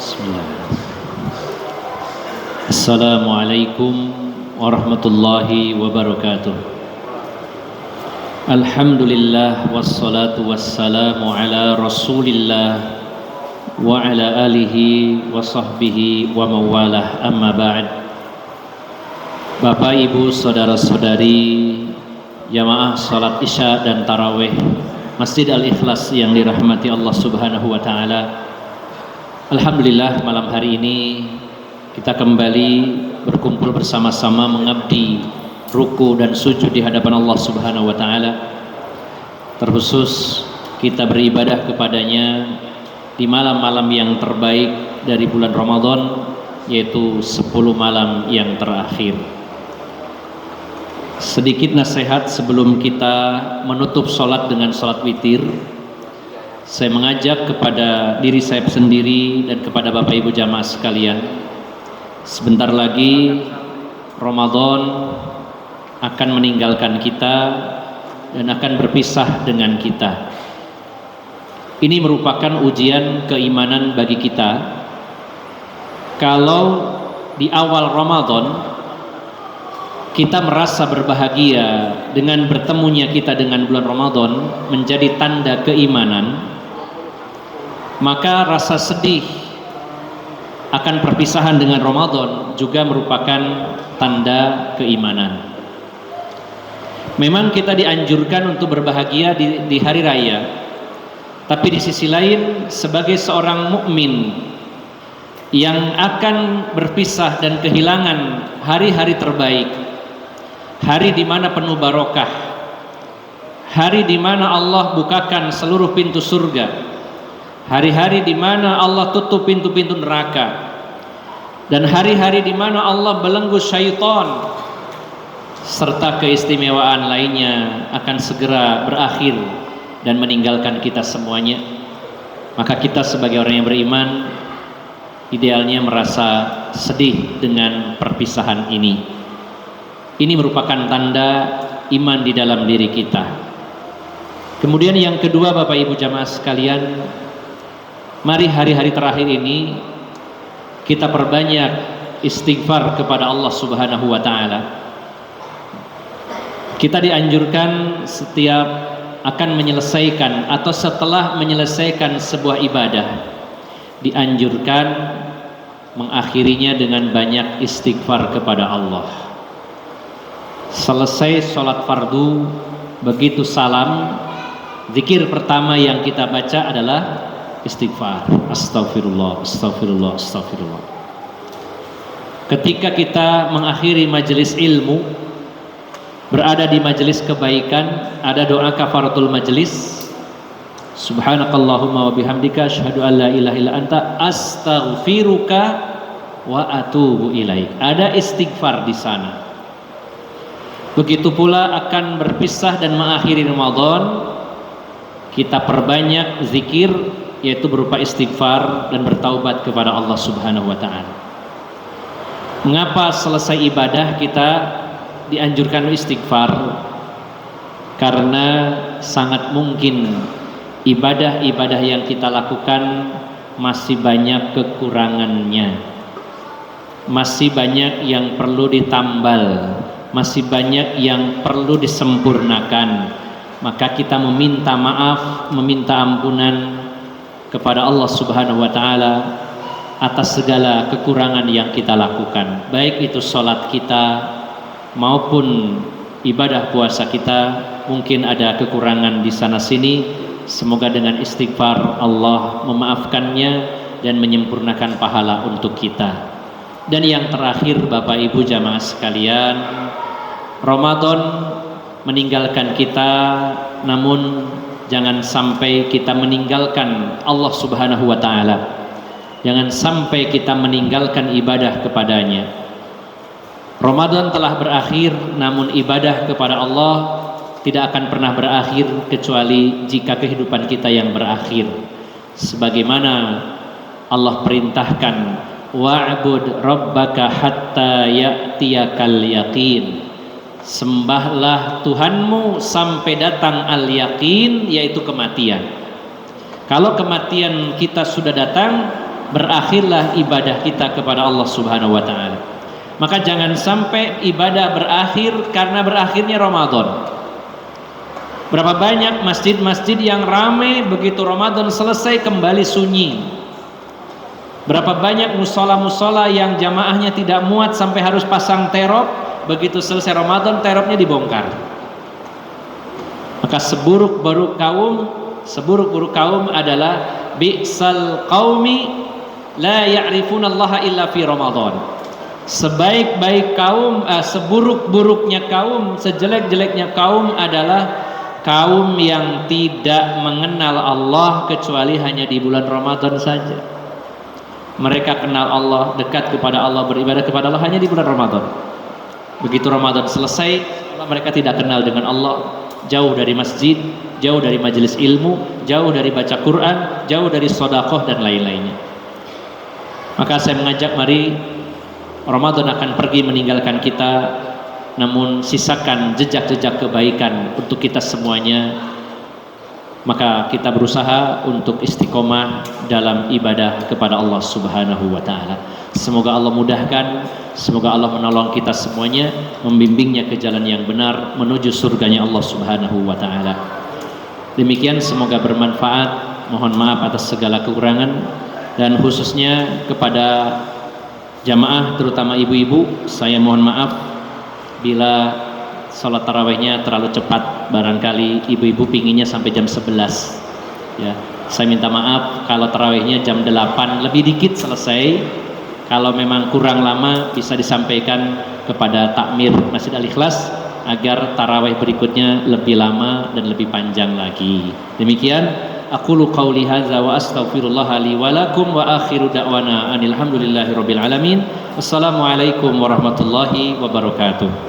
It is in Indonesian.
Bismillah. Assalamualaikum warahmatullahi wabarakatuh. Alhamdulillah wassalatu wassalamu ala Rasulillah wa ala alihi wa sahbihi wa mawalah, amma ba'd. Bapak, Ibu, saudara-saudari jamaah salat Isya dan Tarawih Masjid Al-Ikhlas yang dirahmati Allah Subhanahu wa taala. Alhamdulillah, malam hari ini kita kembali berkumpul bersama-sama mengabdi ruku dan sujud di hadapan Allah Subhanahu wa taala. Terkhusus kita beribadah kepadanya di malam-malam yang terbaik dari bulan Ramadan, yaitu 10 malam yang terakhir. Sedikit nasihat sebelum kita menutup sholat dengan sholat witir. Saya mengajak kepada diri saya sendiri dan kepada Bapak Ibu jamaah sekalian, sebentar lagi Ramadan akan meninggalkan kita dan akan berpisah dengan kita. Ini merupakan ujian keimanan bagi kita. Kalau di awal Ramadan kita merasa berbahagia dengan bertemunya kita dengan bulan Ramadan menjadi tanda keimanan, maka rasa sedih akan perpisahan dengan Ramadan juga merupakan tanda keimanan. Memang kita dianjurkan untuk berbahagia di hari raya, tapi di sisi lain sebagai seorang mukmin yang akan berpisah dan kehilangan hari-hari terbaik, hari di mana penuh barokah, hari di mana Allah bukakan seluruh pintu surga, hari-hari di mana Allah tutup pintu-pintu neraka, dan hari-hari di mana Allah belenggu syaitan, serta keistimewaan lainnya akan segera berakhir dan meninggalkan kita semuanya. Maka kita sebagai orang yang beriman idealnya merasa sedih dengan perpisahan ini. Ini merupakan tanda iman di dalam diri kita. Kemudian yang kedua, Bapak Ibu jamaah sekalian, mari hari-hari terakhir ini kita perbanyak istighfar kepada Allah Subhanahu wa taala. Kita dianjurkan setiap akan menyelesaikan atau setelah menyelesaikan sebuah ibadah, dianjurkan mengakhirinya dengan banyak istighfar kepada Allah. Selesai sholat fardu, begitu salam, zikir pertama yang kita baca adalah istighfar. Astaghfirullah, astaghfirullah, astaghfirullah. Ketika kita mengakhiri majelis ilmu, berada di majelis kebaikan, ada doa kafaratul majelis. Subhanakallahumma wa bihamdika asyhadu an la ilaha illa anta astaghfiruka wa atubu ilaik. Ada istighfar di sana. Begitu pula akan berpisah dan mengakhiri Ramadan, kita perbanyak zikir, yaitu berupa istighfar dan bertaubat kepada Allah Subhanahu wa taala. Mengapa selesai ibadah kita dianjurkan istighfar? Karena sangat mungkin ibadah-ibadah yang kita lakukan masih banyak kekurangannya, masih banyak yang perlu ditambal, masih banyak yang perlu disempurnakan. Maka kita meminta maaf, meminta ampunan kepada Allah Subhanahu wa taala atas segala kekurangan yang kita lakukan, baik itu sholat kita maupun ibadah puasa kita. Mungkin ada kekurangan di sana sini, semoga dengan istighfar Allah memaafkannya dan menyempurnakan pahala untuk kita. Dan yang terakhir, Bapak Ibu jamaah sekalian, Ramadan meninggalkan kita, namun jangan sampai kita meninggalkan Allah Subhanahu wa taala. Jangan sampai kita meninggalkan ibadah kepadanya. Ramadan telah berakhir, namun ibadah kepada Allah tidak akan pernah berakhir kecuali jika kehidupan kita yang berakhir. Sebagaimana Allah perintahkan, wa'bud rabbaka hatta ya'tiyakal yaqin. Sembahlah Tuhanmu sampai datang al-yaqin, yaitu kematian. Kalau kematian kita sudah datang, berakhirlah ibadah kita kepada Allah Subhanahu wa taala. Maka jangan sampai ibadah berakhir karena berakhirnya Ramadan. Berapa banyak masjid-masjid yang ramai begitu Ramadan selesai kembali sunyi. Berapa banyak musola-musola yang jamaahnya tidak muat sampai harus pasang terop, begitu selesai Ramadan teropnya dibongkar. Maka seburuk-buruk kaum adalah bi'sal qaumi la ya'rifunallaha illa fi Ramadan. Sebaik-baik kaum, seburuk-buruknya kaum, sejelek-jeleknya kaum adalah kaum yang tidak mengenal Allah kecuali hanya di bulan Ramadan saja. Mereka kenal Allah, dekat kepada Allah, beribadah kepada Allah hanya di bulan Ramadan. Begitu Ramadan selesai, mereka tidak kenal dengan Allah, jauh dari masjid, jauh dari majelis ilmu, jauh dari baca Quran, jauh dari sedekah dan lain-lainnya. Maka saya mengajak, mari Ramadan akan pergi meninggalkan kita, namun sisakan jejak-jejak kebaikan untuk kita semuanya. Maka kita berusaha untuk istiqomah dalam ibadah kepada Allah Subhanahu wa taala. Semoga Allah mudahkan, semoga Allah menolong kita semuanya, membimbingnya ke jalan yang benar menuju surganya Allah Subhanahu wa taala. Demikian, semoga bermanfaat. Mohon maaf atas segala kekurangan, dan khususnya kepada jamaah terutama ibu-ibu, saya mohon maaf bila sholat tarawihnya terlalu cepat. Barangkali ibu-ibu pinginnya sampai jam 11 ya. Saya minta maaf kalau tarawihnya jam 8 lebih dikit selesai. Kalau memang kurang lama bisa disampaikan kepada takmir Masjid Al-Ikhlas agar tarawih berikutnya lebih lama dan lebih panjang lagi. Demikian, aqulu qauli hadza wa astaghfirullah li wa lakum wa akhiru da'wana anil hamdulillahi rabbil alamin. Wassalamualaikum warahmatullahi wabarakatuh.